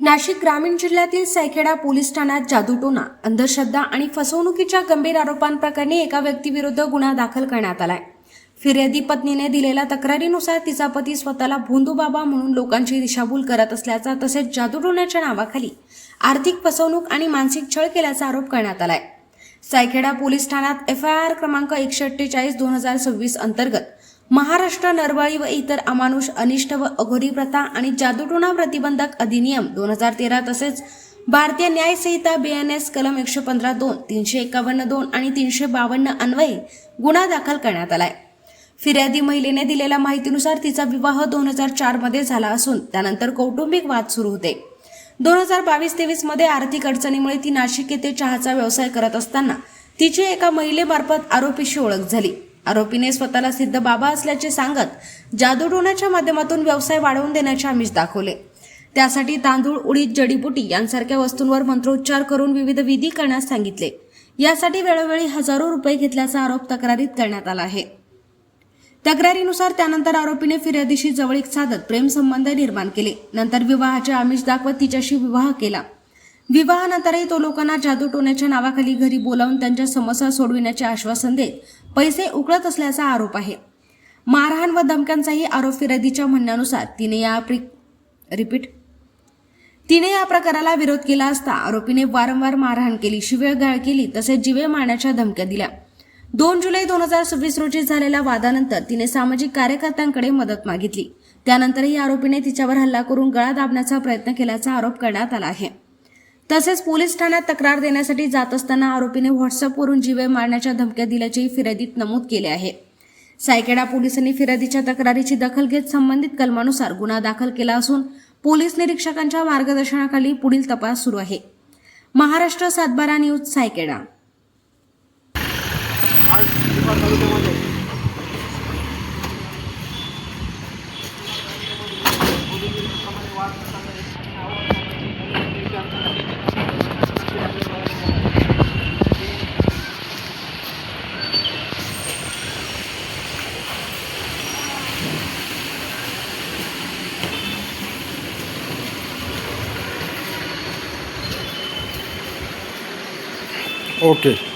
नाशिक ग्रामीण जिल्ह्यातील सैखेडा पोलीस ठाण्यात जादूटोणा, अंधश्रद्धा आणि फसवणुकीच्या गंभीर आरोपांप्रकरणी एका व्यक्तीविरुद्ध गुन्हा दाखल करण्यात आलाय। फिर्यादी पत्नीने दिलेल्या तक्रारीनुसार तिचा पती स्वतःला भोंदू बाबा म्हणून लोकांची दिशाभूल करत असल्याचा तसेच जादूटोण्याच्या नावाखाली आर्थिक फसवणूक आणि मानसिक छळ केल्याचा आरोप करण्यात आलाय। सैखेडा पोलीस ठाण्यात FIR क्रमांक 148/2026 अंतर्गत महाराष्ट्र नरबळी व इतर अमानुष अनिष्ट व अघोरी प्रथा आणि जादूटोणा प्रतिबंधक अधिनियम 2013 तसेच भारतीय न्याय संहिता BNS कलम 115(2), 351(2) आणि 352 अन्वये गुन्हा दाखल करण्यात आलाय। फिर्यादी महिलेने दिलेल्या माहितीनुसार तिचा विवाह 2004 मध्ये झाला असून त्यानंतर कौटुंबिक वाद सुरू होते। 2022-23 मध्ये आर्थिक अडचणीमुळे ती नाशिक येथे चहाचा व्यवसाय करत असताना तिची एका महिलेमार्फत आरोपीशी ओळख झाली। आरोपीने स्वतःला सिद्ध बाबा असल्याचे सांगत जादूटोण्याच्या माध्यमातून व्यवसाय वाढवून देण्याचे आमिष दाखवले। त्यासाठी तांदूळ, उडीद, जडीबुटी यांसारख्या वस्तूंवर मंत्रोच्चार करून विविध विधी करण्यास सांगितले। यासाठी वेळोवेळी हजारो रुपये घेतल्याचा आरोप तक्रारीत करण्यात आला आहे। तक्रारीनुसार त्यानंतर आरोपीने फिर्यादीशी जवळीक साधत प्रेमसंबंध निर्माण केले। नंतर विवाहाचे आमिष दाखवत तिच्याशी विवाह केला। विवाहानंतरही तो लोकांना जादूटोण्याच्या नावाखाली घरी बोलावून त्यांच्या समस्या सोडविण्याचे आश्वासन देत पैसे उकळत असल्याचा आरोप आहे। मारहाण व धमक्यांचाही आरोप फिर्यादीच्या म्हणण्यानुसार तिने या प्रकाराला विरोध केला असता आरोपीने वारंवार मारहाण केली, शिवीगाळ केली तसेच जीवे मारण्याच्या धमक्या दिल्या। 2 जुलै 2026 रोजी झालेल्या वादानंतर तिने सामाजिक कार्यकर्त्यांकडे मदत मागितली। त्यानंतरही आरोपीने तिच्यावर हल्ला करून गळा दाबण्याचा प्रयत्न केल्याचा आरोप करण्यात आला आहे। तसेच पोलीस ठाण्यात तक्रार देण्यासाठी जात असताना आरोपीने व्हॉट्सअपवरून जीवे मारण्याच्या धमक्या दिल्याचेही फिर्यादीत नमूद केले आहे। सैखेडा पोलिसांनी फिर्यादीच्या तक्रारीची दखल घेत संबंधित कलमानुसार गुन्हा दाखल केला असून पोलीस निरीक्षकांच्या मार्गदर्शनाखाली पुढील तपास सुरू आहे। महाराष्ट्र 7/12 न्यूज, सैखेडा। ओके।